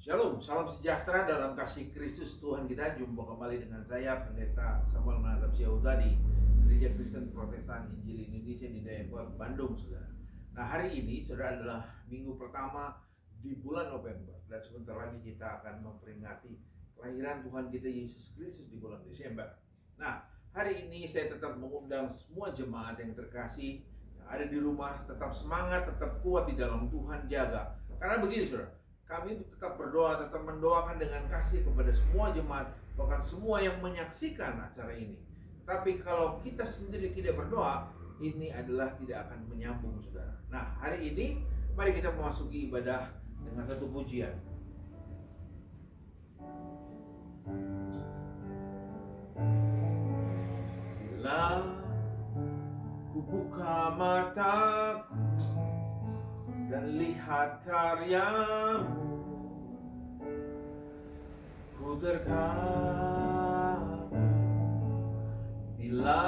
Shalom, salam sejahtera dalam kasih Kristus Tuhan kita. Jumpa kembali dengan saya Pendeta Samuel Manatap Syahudha di Gereja Kristen Protestan Injil Indonesia di Dayakolot, Bandung, saudara. Nah, hari ini saudara adalah minggu pertama di bulan November, dan sebentar lagi kita akan memperingati kelahiran Tuhan kita Yesus Kristus di bulan Desember. Nah, hari ini saya tetap mengundang semua jemaat yang terkasih yang ada di rumah, tetap semangat, tetap kuat di dalam Tuhan jaga. Karena begini saudara, kami tetap berdoa, tetap mendoakan dengan kasih kepada semua jemaat, bahkan semua yang menyaksikan acara ini. Tapi kalau kita sendiri tidak berdoa, ini adalah tidak akan menyambung, saudara. Nah, hari ini mari kita memasuki ibadah dengan satu pujian. Bila ku buka mataku dan lihat karyamu, ku terkagum bila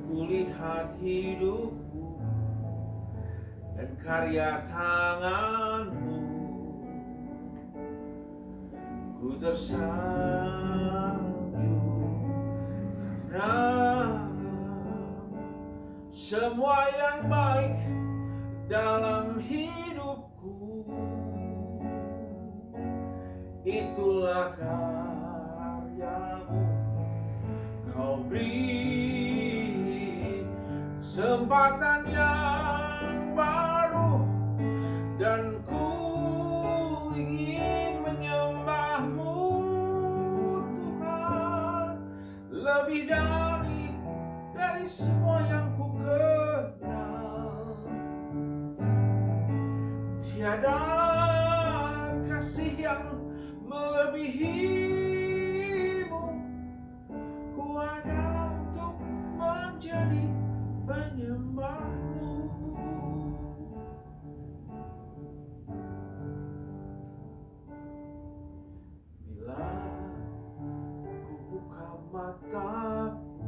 ku lihat hidupku dan karya tanganmu, ku tersanjung karena semua yang baik dalam hidupku itulah karyamu. Kau beri kesempatan yang baru dan ku ingin menyembahmu Tuhan, lebih dari semua yang ku kenal. Tiada kasih yang melebihimu. Ku ada untuk menjadi penyembahmu. Bila ku buka mataku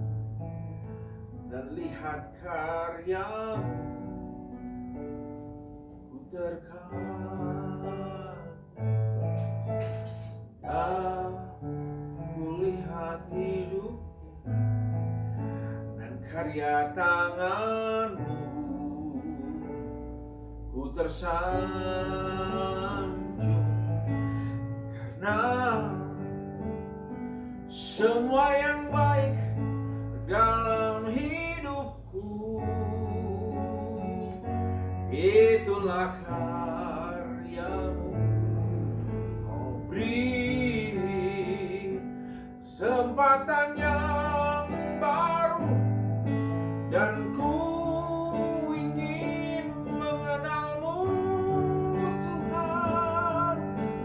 dan lihat karyamu, ku terkagum. Aku lihat hidupku dan karya tanganmu, ku tersanjung karena semua yang baik dalam hidupku itulah karyamu. Kau beri kesempatan yang baru dan ku ingin mengenalmu Tuhan,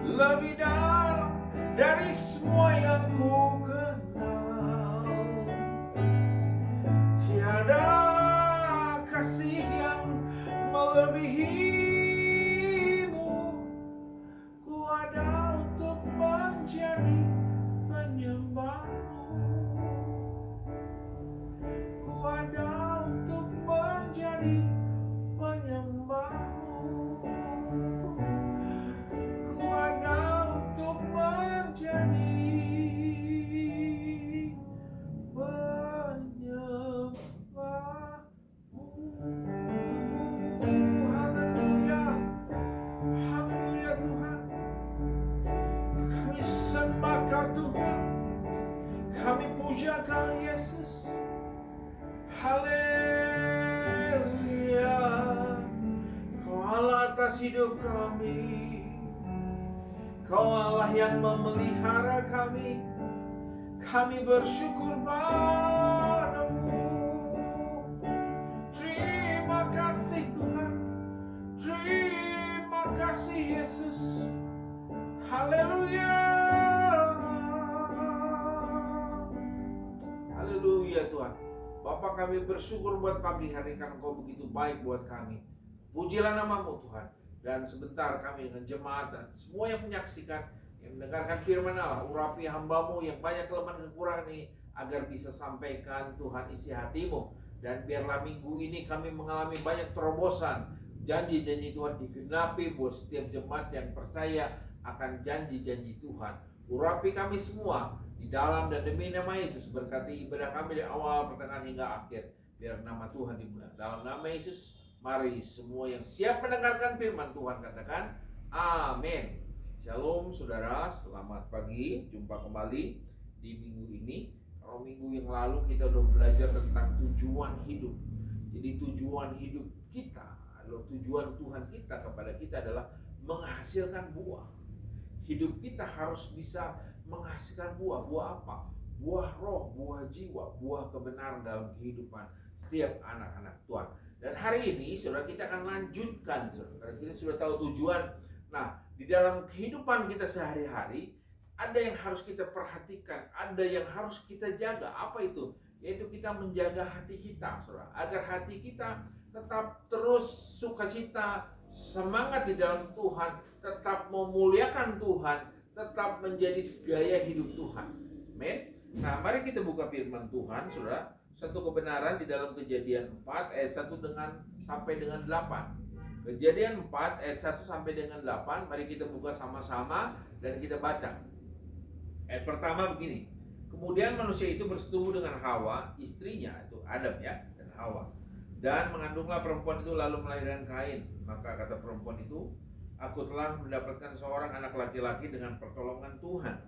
lebih dalam dari semua yang ku kenal. Tiada kasih yang melebihimu. Ku ada untuk menjadi penyembahmu. Ku ada untuk menjadi penyembahmu. Ku ada untuk menjadi Haleluya, haleluya Tuhan. Kami sembah Kau Tuhan, kami puja Kau Yesus. Haleluya, Kau Allah atas hidup kami. Kau Allah yang memelihara kami. Kami bersyukur padamu. Terima kasih Tuhan. Terima kasih Yesus. Haleluya. Haleluya Tuhan. Bapa, kami bersyukur buat pagi hari karena Kau begitu baik buat kami. Pujilah nama-Mu Tuhan. Dan sebentar kami dengan jemaat dan semua yang menyaksikan, yang mendengarkan firman Allah, urapi hamba-Mu yang banyak kelemahan kekurangan ini, agar bisa sampaikan Tuhan isi hati-Mu. Dan biarlah minggu ini kami mengalami banyak terobosan, janji-janji Tuhan digenapi buat setiap jemaat yang percaya akan janji-janji Tuhan. Urapi kami semua di dalam dan demi nama Yesus. Berkati ibadah kami dari awal, pertengahan hingga akhir. Biar nama Tuhan dimuliakan. Dalam nama Yesus, mari semua yang siap mendengarkan firman Tuhan katakan amin. Shalom saudara, selamat pagi. Jumpa kembali di minggu ini. Kalau minggu yang lalu kita udah belajar tentang tujuan hidup. Jadi tujuan hidup kita, tujuan Tuhan kita kepada kita adalah menghasilkan buah. Hidup kita harus bisa menghasilkan buah. Buah apa? Buah roh, buah jiwa, buah kebenaran dalam kehidupan setiap anak-anak Tuhan. Dan hari ini saudara, kita akan lanjutkan saudara. Kita sudah tahu tujuan. Nah, di dalam kehidupan kita sehari-hari ada yang harus kita perhatikan, ada yang harus kita jaga. Apa itu? Yaitu kita menjaga hati kita saudara, agar hati kita tetap terus sukacita, semangat di dalam Tuhan, tetap memuliakan Tuhan, tetap menjadi gaya hidup Tuhan. Amin. Nah, mari kita buka firman Tuhan, saudara. Satu kebenaran di dalam Kejadian 4 ayat 1 sampai dengan 8. Kejadian 4 ayat 1 sampai dengan 8. Mari kita buka sama-sama dan kita baca. Ayat pertama begini. Kemudian manusia itu bersetubuh dengan Hawa, istrinya, itu Adam ya, dan Hawa. Dan mengandunglah perempuan itu lalu melahirkan Kain. Maka kata perempuan itu, aku telah mendapatkan seorang anak laki-laki dengan pertolongan Tuhan.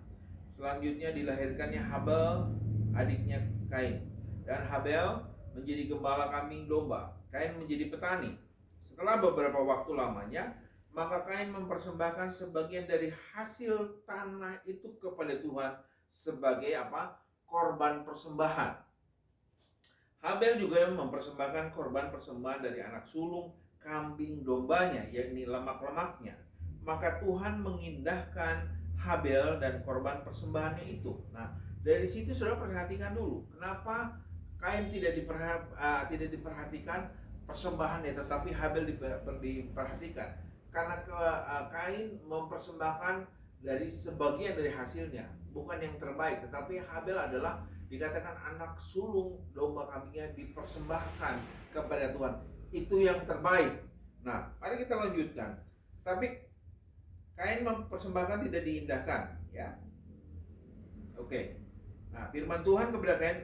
Selanjutnya dilahirkannya Habel, adiknya Kain. Dan Habel menjadi gembala kambing domba. Kain menjadi petani. Setelah beberapa waktu lamanya, maka Kain mempersembahkan sebagian dari hasil tanah itu kepada Tuhan sebagai apa? Korban persembahan. Habel juga mempersembahkan korban persembahan dari anak sulung kambing dombanya, yakni lemak-lemaknya. Maka Tuhan mengindahkan Habel dan korban persembahannya itu. Nah, dari situ saudara perhatikan dulu, kenapa Kain tidak diperhatikan persembahannya, tetapi Habel diperhatikan. Karena Kain mempersembahkan dari sebagian dari hasilnya, bukan yang terbaik, tetapi Habel adalah dikatakan anak sulung domba kambingnya dipersembahkan kepada Tuhan. Itu yang terbaik. Nah, mari kita lanjutkan. Tapi Kain mempersembahkan tidak diindahkan, ya. Oke. Nah, firman Tuhan kepada Kain,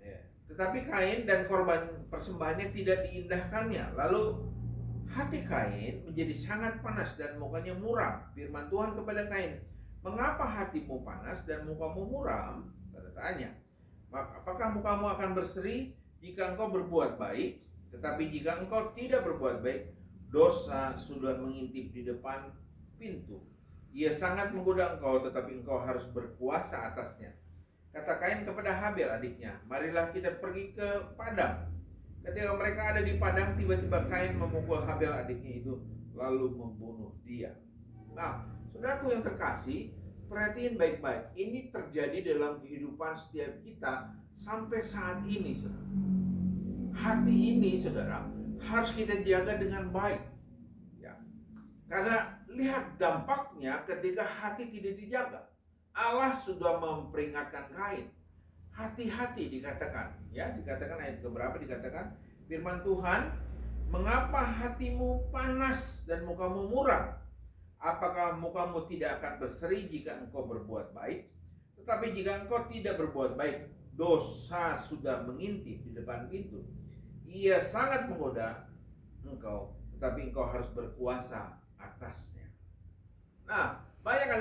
ya. Tetapi Kain dan korban persembahannya tidak diindahkannya. Lalu hati Kain menjadi sangat panas dan mukanya muram. Firman Tuhan kepada Kain, mengapa hatimu panas dan mukamu muram? Tanda tanya. Apakah mukamu akan berseri jika engkau berbuat baik? Tetapi jika engkau tidak berbuat baik, dosa sudah mengintip di depan pintu. Ia sangat menggoda engkau, tetapi engkau harus berkuasa atasnya. Kata Kain kepada Habel adiknya, marilah kita pergi ke padang. Ketika mereka ada di padang, tiba-tiba Kain memukul Habel adiknya itu, lalu membunuh dia. Nah, saudaraku yang terkasih, perhatiin baik-baik. Ini terjadi dalam kehidupan setiap kita sampai saat ini, saudara. Hati ini, saudara, harus kita jaga dengan baik. Ya. Karena lihat dampaknya ketika hati tidak dijaga. Allah sudah memperingatkan Kain. Hati-hati dikatakan. Ya, dikatakan ayat keberapa dikatakan firman Tuhan, mengapa hatimu panas dan mukamu muram? Apakah mukamu tidak akan berseri jika engkau berbuat baik? Tetapi jika engkau tidak berbuat baik, dosa sudah mengintip di depan pintu. Ia sangat menggoda engkau, tetapi engkau harus berkuasa atasnya. Nah, banyak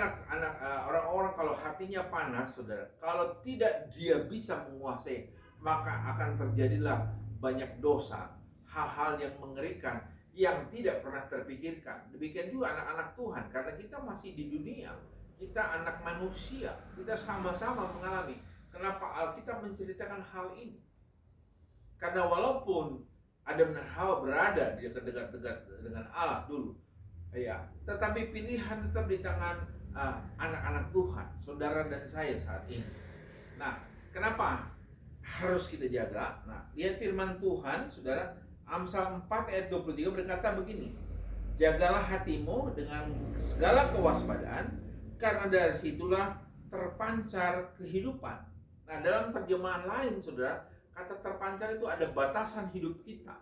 orang-orang kalau hatinya panas, saudara, kalau tidak dia bisa menguasai, maka akan terjadilah banyak dosa, hal-hal yang mengerikan, yang tidak pernah terpikirkan. Demikian juga anak-anak Tuhan, karena kita masih di dunia, kita anak manusia, kita sama-sama mengalami. Kenapa Alkitab menceritakan hal ini? Karena walaupun Adam dan Hawa berada di dekat-dekat dengan Allah dulu, ya, tetapi pilihan tetap di tangan anak-anak Tuhan, saudara dan saya saat ini. Nah, kenapa harus kita jaga? Nah, lihat firman Tuhan, saudara. Amsal 4 ayat 23 berkata begini, jagalah hatimu dengan segala kewaspadaan, karena dari situlah terpancar kehidupan. Nah, dalam terjemahan lain, saudara, kata terpancar itu ada batasan hidup kita.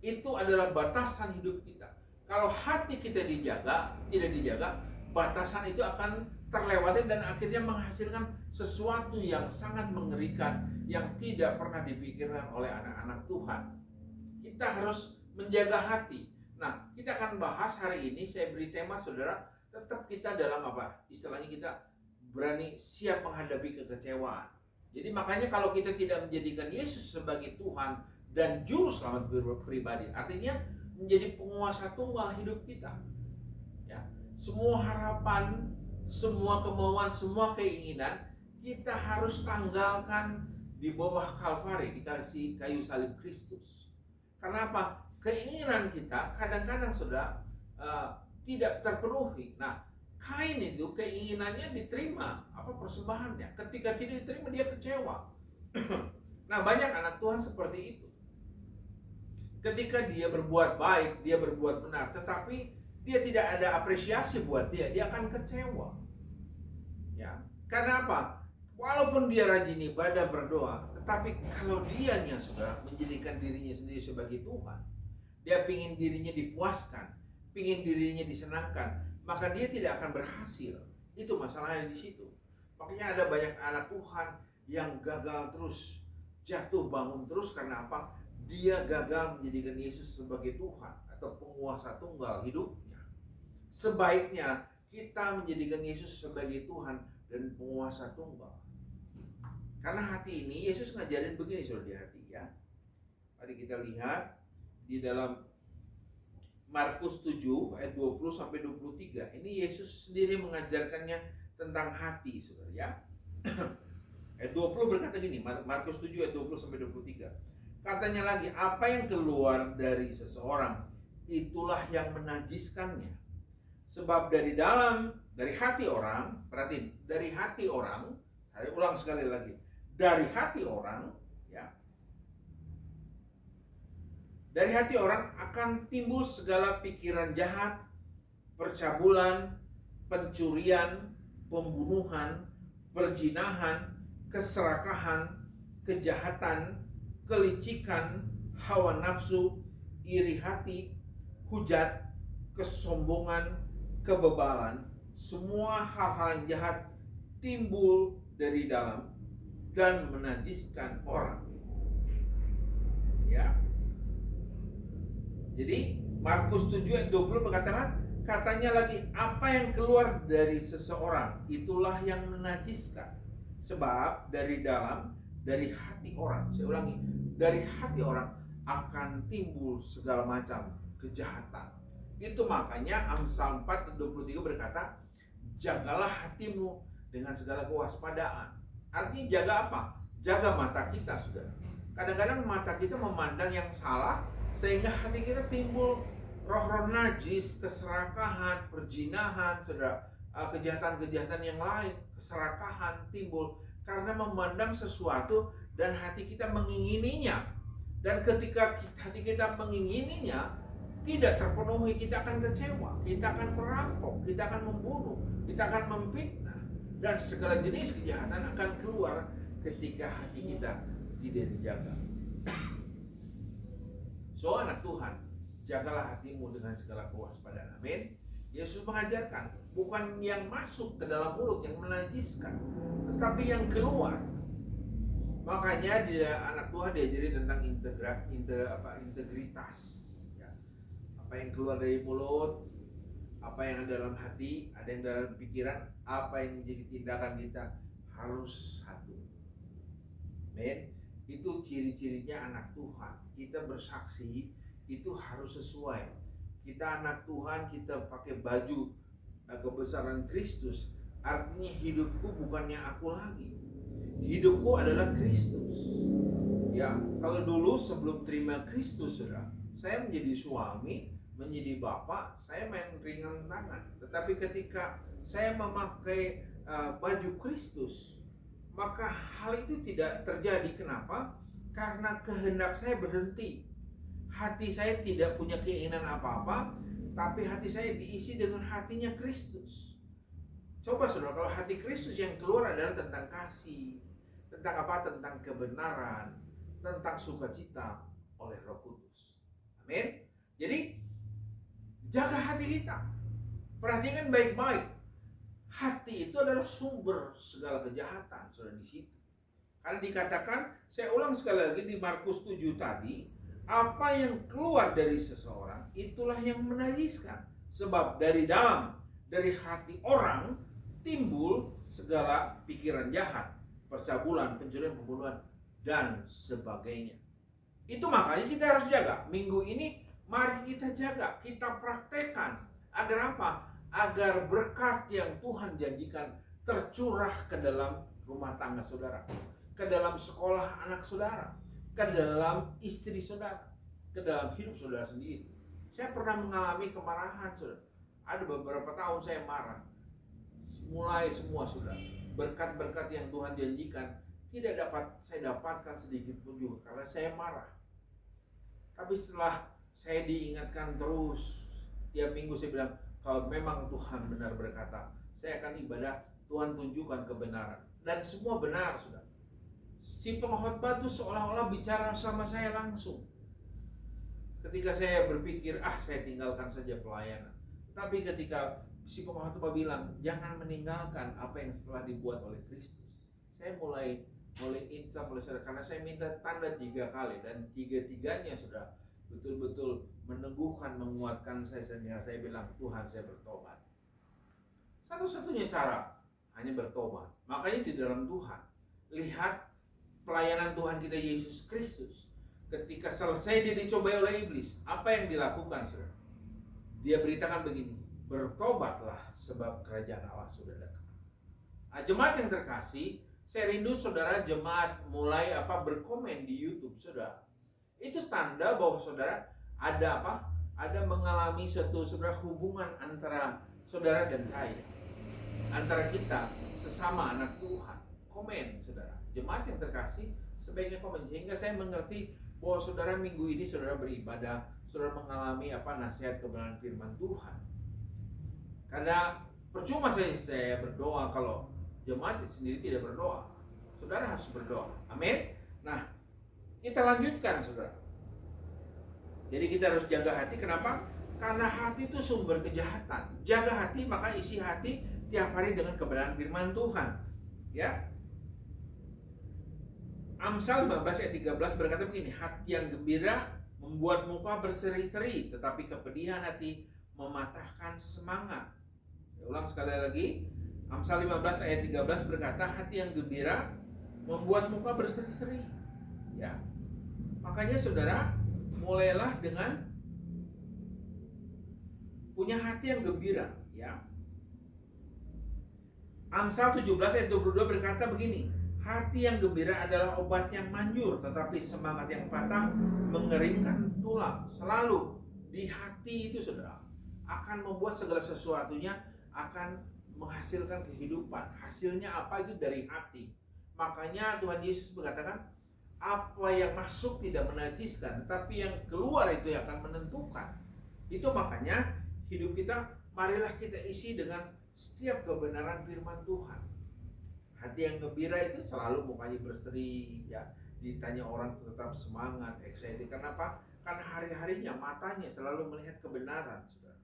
Itu adalah batasan hidup kita. Kalau hati kita tidak dijaga, batasan itu akan terlewati dan akhirnya menghasilkan sesuatu yang sangat mengerikan yang tidak pernah dipikirkan oleh anak-anak Tuhan. Kita harus menjaga hati. Nah, kita akan bahas hari ini, saya beri tema saudara, tetap kita dalam apa? Istilahnya kita berani siap menghadapi kekecewaan. Jadi makanya kalau kita tidak menjadikan Yesus sebagai Tuhan dan juru selamat pribadi, artinya menjadi penguasa tunggal hidup kita. Ya, semua harapan, semua kemauan, semua keinginan kita harus tanggalkan di bawah Kalvari, dikasih kayu salib Kristus. Karena apa? Keinginan kita kadang-kadang sudah tidak terpenuhi. Nah, Kain itu keinginannya diterima, persembahannya. Ketika tidak diterima dia kecewa. Nah, banyak anak Tuhan seperti itu. Ketika dia berbuat baik, dia berbuat benar, tetapi dia tidak ada apresiasi buat dia akan kecewa. Ya, karena apa? Walaupun dia rajin ibadah berdoa, tetapi kalau dianya sudah menjadikan dirinya sendiri sebagai Tuhan, dia pingin dirinya dipuaskan, pingin dirinya disenangkan, maka dia tidak akan berhasil. Itu masalahnya di situ. Makanya ada banyak anak Tuhan yang gagal terus, jatuh bangun terus karena apa? Dia gagal menjadikan Yesus sebagai Tuhan atau penguasa tunggal hidupnya. Sebaiknya kita menjadikan Yesus sebagai Tuhan dan penguasa tunggal. Karena hati ini, Yesus ngajarin begini saudara di hati ya. Mari kita lihat di dalam Markus 7 ayat 20 sampai 23. Ini Yesus sendiri mengajarkannya tentang hati saudara ya. Ayat 20 berkata gini, Markus 7 ayat 20 sampai 23. Katanya lagi, apa yang keluar dari seseorang, itulah yang menajiskannya. Sebab dari hati orang, perhatiin, dari hati orang, saya ulang sekali lagi, dari hati orang, ya, dari hati orang akan timbul segala pikiran jahat, percabulan, pencurian, pembunuhan, perzinahan, keserakahan, kejahatan, kelicikan, hawa nafsu, iri hati, hujat, kesombongan, kebebalan. Semua hal-hal yang jahat timbul dari dalam dan menajiskan orang. Ya. Jadi Markus 7 ayat 20 berkatakan, katanya lagi, apa yang keluar dari seseorang itulah yang menajiskan. Sebab dari dalam, dari hati orang, saya ulangi, dari hati orang akan timbul segala macam kejahatan. Itu makanya Amsal 4:23 berkata, jagalah hatimu dengan segala kewaspadaan. Artinya jaga apa? Jaga mata kita, saudara. Kadang-kadang mata kita memandang yang salah, sehingga hati kita timbul roh-roh najis, keserakahan, perzinahan, saudara, kejahatan-kejahatan yang lain, keserakahan timbul karena memandang sesuatu dan hati kita mengingininya. Dan ketika hati kita mengingininya tidak terpenuhi, kita akan kecewa, kita akan merampok, kita akan membunuh, kita akan memfitnah, dan segala jenis kejahatan akan keluar ketika hati kita tidak dijaga. So anak Tuhan, jagalah hatimu dengan segala kewaspadaan. Amin. Yesus mengajarkan bukan yang masuk ke dalam mulut yang menajiskan, tetapi yang keluar. Makanya dia anak Tuhan diajari tentang integritas. Ya. Apa yang keluar dari mulut, apa yang ada dalam hati, ada yang dalam pikiran, apa yang menjadi tindakan kita harus satu. Amin. Itu ciri-cirinya anak Tuhan. Kita bersaksi itu harus sesuai. Kita anak Tuhan, kita pakai baju kebesaran Kristus. Artinya hidupku bukannya aku lagi. Hidupku adalah Kristus. Ya, kalau dulu sebelum terima Kristus, saudara, saya menjadi suami, menjadi bapak, saya main ringan tangan. Tetapi ketika saya memakai baju Kristus, maka hal itu tidak terjadi. Kenapa? Karena kehendak saya berhenti. Hati saya tidak punya keinginan apa-apa, tapi hati saya diisi dengan hatinya Kristus. Coba saudara, kalau hati Kristus yang keluar adalah tentang kasih, tentang apa? Tentang kebenaran, tentang sukacita oleh Roh Kudus. Amin. Jadi jaga hati kita. Perhatikan baik-baik. Hati itu adalah sumber segala kejahatan, sudah di situ. Karena dikatakan, saya ulang sekali lagi di Markus 7 tadi, apa yang keluar dari seseorang itulah yang menajiskan. Sebab dari dalam, dari hati orang timbul segala pikiran jahat, percabulan, pencurian, pembunuhan, dan sebagainya. Itu makanya kita harus jaga. Minggu ini mari kita jaga, kita praktekkan. Agar apa? Agar berkat yang Tuhan janjikan tercurah ke dalam rumah tangga saudara, ke dalam sekolah anak saudara, ke dalam istri saudara, ke dalam hidup saudara sendiri. Saya pernah mengalami kemarahan, saudara. Ada beberapa tahun saya marah. Mulai semua saudara, berkat-berkat yang Tuhan janjikan tidak dapat saya dapatkan sedikit pun juga karena saya marah. Tapi setelah saya diingatkan terus, tiap minggu saya bilang, kalau memang Tuhan benar berkata, saya akan ibadah, Tuhan tunjukkan kebenaran. Dan semua benar, saudara. Si pengkhotbah itu seolah-olah bicara sama saya langsung. Ketika saya berpikir, saya tinggalkan saja pelayanan. Tapi ketika si pengkhotbah bilang, jangan meninggalkan apa yang setelah dibuat oleh Kristus. Saya mulai insaf oleh saudara, karena saya minta tanda 3 kali. Dan 3-tiganya sudah betul-betul meneguhkan, menguatkan saya, sehingga saya bilang, Tuhan, saya bertobat. Satu-satunya cara hanya bertobat. Makanya di dalam Tuhan, lihat pelayanan Tuhan kita Yesus Kristus. Ketika selesai dia dicobai oleh iblis, apa yang dilakukan, saudara? Dia beritakan begini, bertobatlah sebab kerajaan Allah sudah dekat. Jemaat yang terkasih, saya rindu saudara jemaat mulai berkomen di YouTube, saudara. Itu tanda bahwa saudara ada ada mengalami suatu saudara hubungan antara saudara dan saya, antara kita sesama anak Tuhan. Komen saudara, jemaat yang terkasih sebaiknya komen, sehingga saya mengerti bahwa saudara minggu ini saudara beribadah, saudara mengalami nasihat kebenaran firman Tuhan. Karena percuma saya berdoa kalau jemaat sendiri tidak berdoa. Saudara harus berdoa. Amin. Nah, kita lanjutkan, saudara. Jadi kita harus jaga hati. Kenapa? Karena hati itu sumber kejahatan. Jaga hati, maka isi hati tiap hari dengan kebenaran firman Tuhan. Ya. Amsal 15 ayat 13 berkata begini, hati yang gembira membuat muka berseri-seri, tetapi kepedihan hati mematahkan semangat. Ulang sekali lagi. Amsal 15 ayat 13 berkata, hati yang gembira membuat muka berseri-seri. Ya. Makanya saudara, mulailah dengan punya hati yang gembira, ya. Amsal 17 ayat 22 berkata begini, hati yang gembira adalah obat yang manjur, tetapi semangat yang patah mengeringkan tulang. Selalu di hati itu, saudara, akan membuat segala sesuatunya akan menghasilkan kehidupan. Hasilnya apa? Itu dari hati. Makanya Tuhan Yesus mengatakan, apa yang masuk tidak menajiskan, tetapi yang keluar itu yang akan menentukan. Itu makanya hidup kita, marilah kita isi dengan setiap kebenaran firman Tuhan. Hati yang gembira itu selalu mukanya berseri, ya. Ditanya orang tetap semangat, excited. Kenapa? Karena hari-harinya matanya selalu melihat kebenaran, saudara.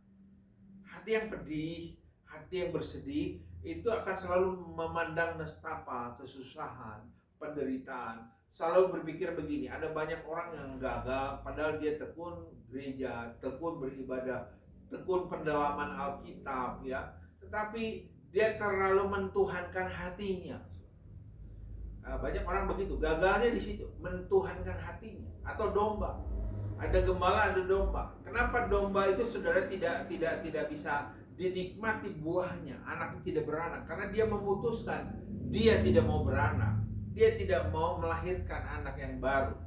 Hati yang pedih, hati yang bersedih, itu akan selalu memandang nestapa, kesusahan, penderitaan. Selalu berpikir begini, ada banyak orang yang gagal, padahal dia tekun gereja, tekun beribadah, tekun pendalaman Alkitab, ya. Tetapi dia terlalu mentuhankan hatinya. Banyak orang begitu, gagalnya di situ, mentuhankan hatinya. Atau domba, ada gembala, ada domba. Kenapa domba itu, saudara, tidak bisa dinikmati buahnya? Anaknya tidak beranak karena dia memutuskan dia tidak mau beranak, dia tidak mau melahirkan anak yang baru.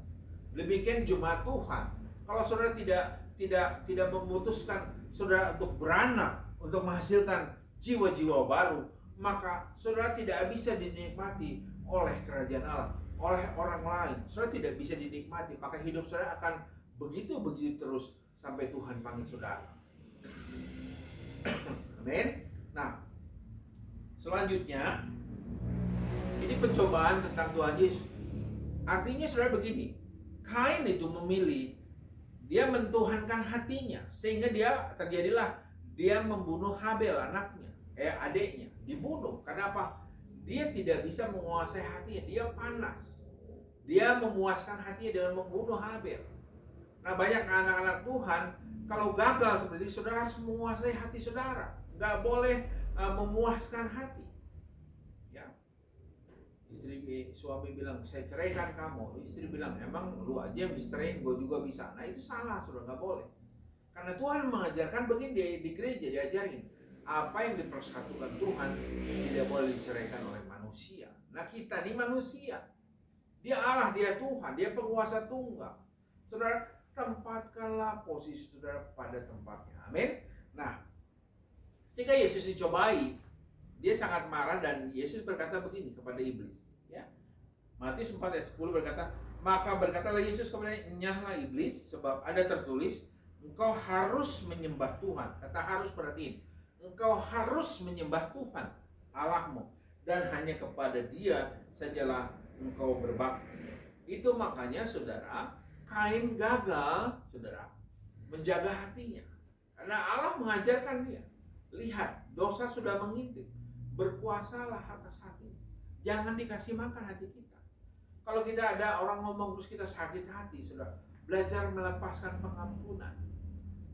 Demikian jemaat Tuhan, kalau saudara tidak memutuskan saudara untuk beranak, untuk menghasilkan jiwa-jiwa baru, maka saudara tidak bisa dinikmati oleh kerajaan Allah, oleh orang lain. Saudara tidak bisa dinikmati, maka hidup saudara akan begitu terus sampai Tuhan panggil saudara. Amin. Nah, selanjutnya ini pencobaan tentang Tuhan Yesus. Artinya saudara begini, Kain itu memilih, Dia mentuhankan hatinya sehingga terjadilah dia membunuh Habel anaknya, adiknya, dibunuh. Kenapa? Dia tidak bisa menguasai hatinya, dia panas. Dia memuaskan hatinya dengan membunuh Habel. Nah, banyak anak-anak Tuhan kalau gagal seperti itu, saudara harus menguasai hati saudara. Nggak boleh memuaskan hati. Ya, suami bilang saya ceraikan kamu, istri bilang emang lu aja yang bisa ceraiin, gue juga bisa. Nah itu salah, saudara, nggak boleh. Karena Tuhan mengajarkan begini di gereja, diajarin apa yang dipersatukan Tuhan tidak boleh diceraikan oleh manusia. Nah kita ini manusia, dia Allah, dia Tuhan, dia penguasa tunggal. Saudara, tempatkanlah posisi saudara pada tempatnya. Amin. Nah, ketika Yesus dicobai, dia sangat marah dan Yesus berkata begini kepada iblis. Ya, Matius 4 ayat 10 berkata, maka berkatalah Yesus kepadanya, nyahlah iblis, sebab ada tertulis, engkau harus menyembah Tuhan. Kata harus, perhatiin, engkau harus menyembah Tuhan Allahmu, dan hanya kepada Dia sajalah engkau berbakti. Itu makanya saudara, Kain gagal, saudara, menjaga hatinya. Karena Allah mengajarkan dia, lihat, dosa sudah mengintip, berkuasalah atas hati. Jangan dikasih makan hati kita. Kalau kita ada orang ngomong terus kita sakit hati, saudara, belajar melepaskan pengampunan.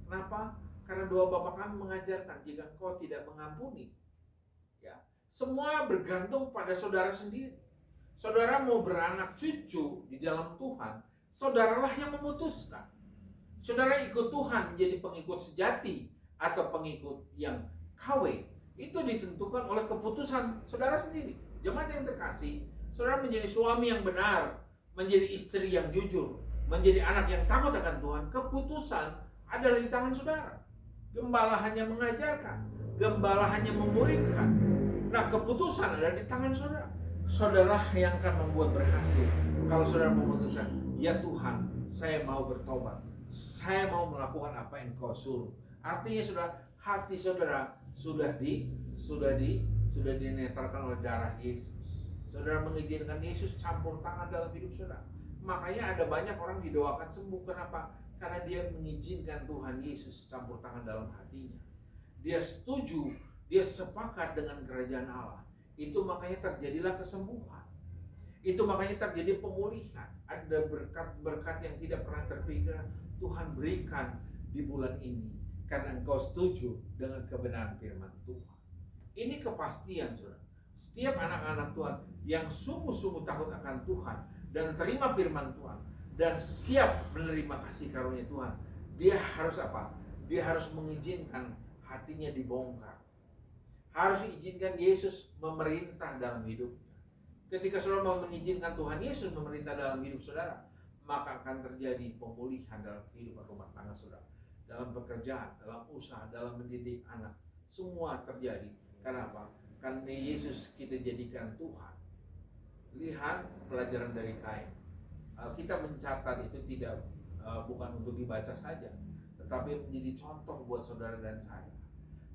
Kenapa? Karena doa Bapa kami mengajarkan, jika kau tidak mengampuni, ya, semua bergantung pada saudara sendiri. Saudara mau beranak cucu di dalam Tuhan, saudaralah yang memutuskan. Saudara ikut Tuhan menjadi pengikut sejati atau pengikut yang KW, itu ditentukan oleh keputusan saudara sendiri. Jemaat yang terkasih, saudara menjadi suami yang benar, menjadi istri yang jujur, menjadi anak yang takut akan Tuhan, keputusan adalah di tangan saudara. Gembala hanya mengajarkan, gembala hanya memuridkan. Nah, keputusan ada di tangan saudara. Saudara yang akan membuat berhasil kalau saudara memutuskan, ya Tuhan, saya mau bertobat, saya mau melakukan apa yang Kau suruh. Artinya saudara, hati saudara sudah dinetralkan oleh darah Yesus. Saudara mengizinkan Yesus campur tangan dalam hidup saudara. Makanya ada banyak orang didoakan sembuh. Kenapa? Karena dia mengizinkan Tuhan Yesus campur tangan dalam hatinya. Dia setuju, dia sepakat dengan kerajaan Allah. Itu makanya terjadilah kesembuhan. Itu makanya terjadi pemulihan. Ada berkat-berkat yang tidak pernah terpikir Tuhan berikan di bulan ini, karena engkau setuju dengan kebenaran firman Tuhan. Ini kepastian, saudara. Setiap anak-anak Tuhan yang sungguh-sungguh takut akan Tuhan dan terima firman Tuhan dan siap menerima kasih karunia Tuhan, dia harus apa? Dia harus mengizinkan hatinya dibongkar. Harus izinkan Yesus memerintah dalam hidupnya. Ketika saudara mau mengizinkan Tuhan Yesus memerintah dalam hidup saudara, maka akan terjadi pemulihan dalam kehidupan rumah tangga saudara, dalam pekerjaan, dalam usaha, dalam mendidik anak. Semua terjadi. Kenapa? Karena Yesus kita jadikan Tuhan. Lihat pelajaran dari Kain. Kita mencatat itu bukan untuk dibaca saja, tetapi menjadi contoh buat saudara dan saya.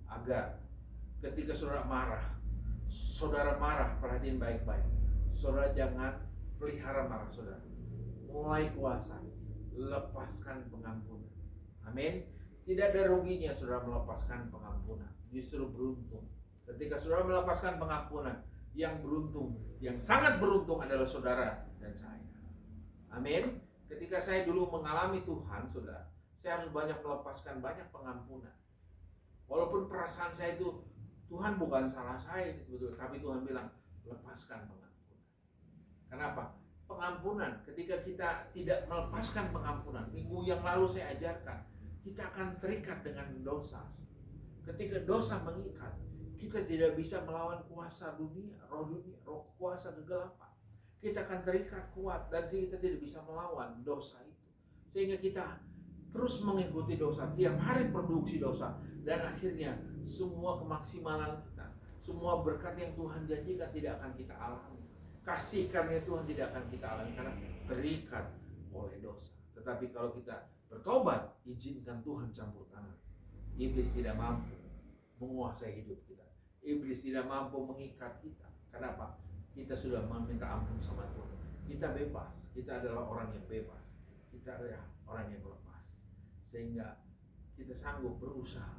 Agar ketika saudara marah, perhatiin baik-baik. Saudara jangan pelihara marah saudara. Mulai kuasai, lepaskan pengampunan. Amin. Tidak ada ruginya saudara melepaskan pengampunan. Justru beruntung. Ketika saudara melepaskan pengampunan, yang beruntung, yang sangat beruntung adalah saudara dan saya. Amin. Ketika saya dulu mengalami Tuhan, saudara, saya harus banyak melepaskan banyak pengampunan. Walaupun perasaan saya itu, Tuhan bukan salah saya ini sebetulnya, tapi Tuhan bilang lepaskan pengampunan. Kenapa? Pengampunan, ketika kita tidak melepaskan pengampunan, minggu yang lalu saya ajarkan, kita akan terikat dengan dosa. Ketika dosa mengikat, kita tidak bisa melawan kuasa dunia, roh kuasa kegelapan. Kita akan terikat kuat dan kita tidak bisa melawan dosa itu. Sehingga kita terus mengikuti dosa, tiap hari produksi dosa, dan akhirnya semua kemaksimalan kita, semua berkat yang Tuhan janjikan tidak akan kita alami. Kasih karunia Tuhan tidak akan kita alami karena terikat oleh dosa. Tetapi kalau kita bertobat, izinkan Tuhan campur tangan. Iblis tidak mampu menguasai hidup kita. Iblis tidak mampu mengikat kita. Kenapa? Kita sudah meminta ampun sama Tuhan. Kita bebas. Kita adalah orang yang bebas. Kita adalah orang yang lepas. sehingga kita sanggup berusaha,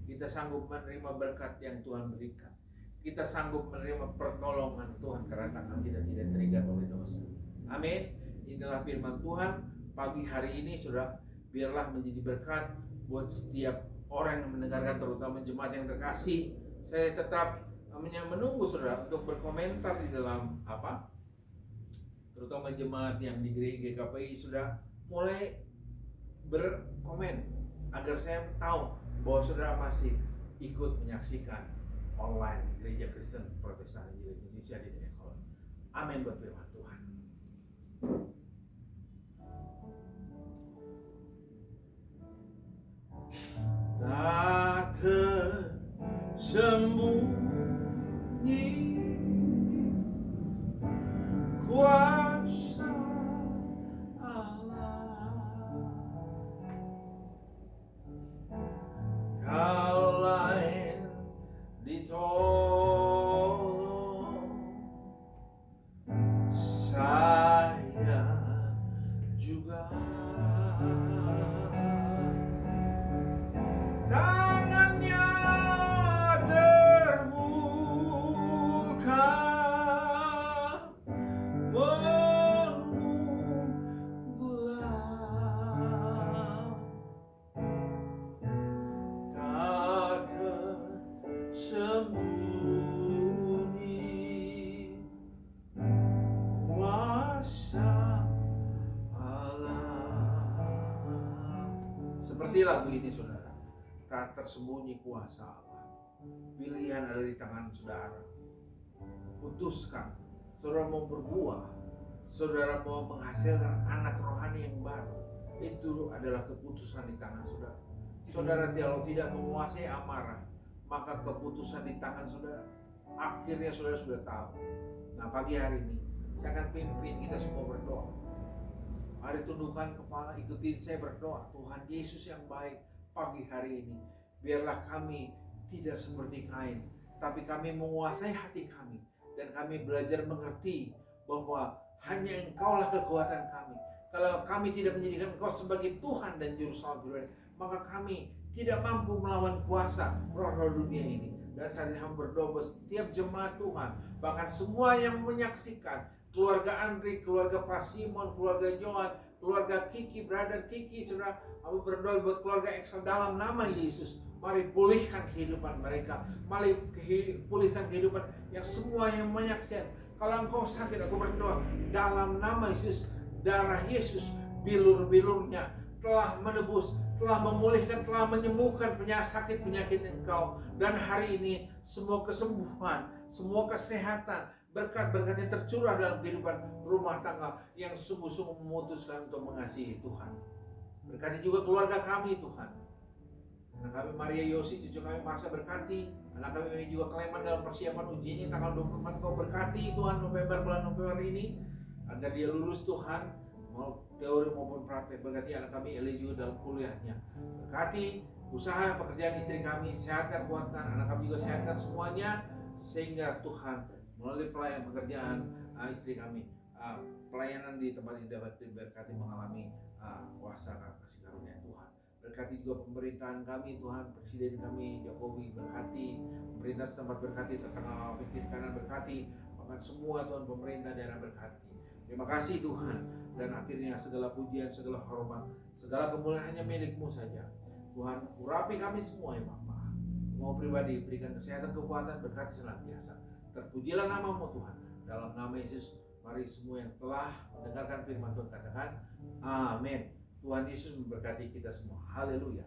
kita sanggup menerima berkat yang Tuhan berikan, kita sanggup menerima pertolongan Tuhan karena tangan kita tidak terikat oleh dosa. Amin. Inilah firman Tuhan pagi hari ini, saudara. Biarlah menjadi berkat buat setiap orang yang mendengarkan, terutama jemaat yang terkasih. Saya tetap menunggu saudara untuk berkomentar di dalam terutama jemaat yang di GKPI sudah mulai berkomen agar saya tahu bahwa saudara masih ikut menyaksikan online Gereja Kristen Protestan Injil Indonesia di Dekon. Amin buat firman Tuhan. Tak tersembunyi kuasa Allah, kalau lain ditolong, saya juga. Tangannya terbuka menunggulah, tak tersembunyi kuasa Allah. Seperti lagu ini saudara, tak tersembunyi kuasa Allah. Pilihan ada di tangan saudara. Putuskan, saudara mau berbuah, saudara mau menghasilkan anak rohani yang baru. Itu adalah keputusan di tangan saudara. Saudara kalau tidak menguasai amarah, maka keputusan di tangan saudara. Akhirnya saudara sudah tahu. Nah pagi hari ini saya akan pimpin kita semua berdoa. Mari tundukkan kepala, ikutin saya berdoa. Tuhan Yesus yang baik, pagi hari ini biarlah kami tidak seperti Kain, tapi kami menguasai hati kami dan kami belajar mengerti bahwa hanya Engkaulah kekuatan kami. Kalau kami tidak menjadikan Engkau sebagai Tuhan dan Juru Selamat pribadi, maka kami tidak mampu melawan kuasa roh-roh dunia ini. Dan saat ini kami berdoa buat setiap jemaat Tuhan, bahkan semua yang menyaksikan, keluarga Andri, keluarga Pak Simon, keluarga Johan, keluarga Kiki, brother Kiki, saudara, aku berdoa buat keluarga Excel dalam nama Yesus. Mari pulihkan kehidupan mereka, mari pulihkan kehidupan yang semua yang menyaksikan. Kalau engkau sakit, aku berdoa dalam nama Yesus, darah Yesus, bilur-bilurnya telah menebus, telah memulihkan, telah menyembuhkan penyakit engkau. Dan hari ini semua kesembuhan, semua kesehatan, berkat-berkat yang tercurah dalam kehidupan rumah tangga yang sungguh-sungguh memutuskan untuk mengasihi Tuhan. Berkati juga keluarga kami Tuhan. Anak kami Maria Yosi, cucu kami Marsa berkati. Anak kami juga Kleman dalam persiapan ujiannya tanggal 24. Kau berkati Tuhan bulan November ini agar dia lulus Tuhan, mau teori maupun praktek. Berkati anak kami Eli juga dalam kuliahnya. Berkati usaha pekerjaan istri kami, sehatkan, kuatkan. Anak kami juga sehatkan semuanya, sehingga Tuhan melalui pelayanan pekerjaan istri kami, pelayanan di tempat ini dapat diberkati, mengalami kuasa kasih karunia Tuhan. Berkati juga pemerintahan kami Tuhan, Presiden kami Jokowi berkati, pemerintah setempat berkati, tetangga kiri kanan berkati, bahkan semua Tuhan pemerintah daerah berkati. Terima kasih Tuhan, dan akhirnya segala pujian, segala hormat, segala kemuliaan hanya milik-Mu saja. Tuhan, urapi kami semua ya Bapa. Mau pribadi berikan kesehatan, kekuatan, berkati senantiasa. Terpujilah nama-Mu Tuhan. Dalam nama Yesus, mari semua yang telah mendengarkan firman Tuhan katakan amin. Tuhan Yesus memberkati kita semua. Haleluya.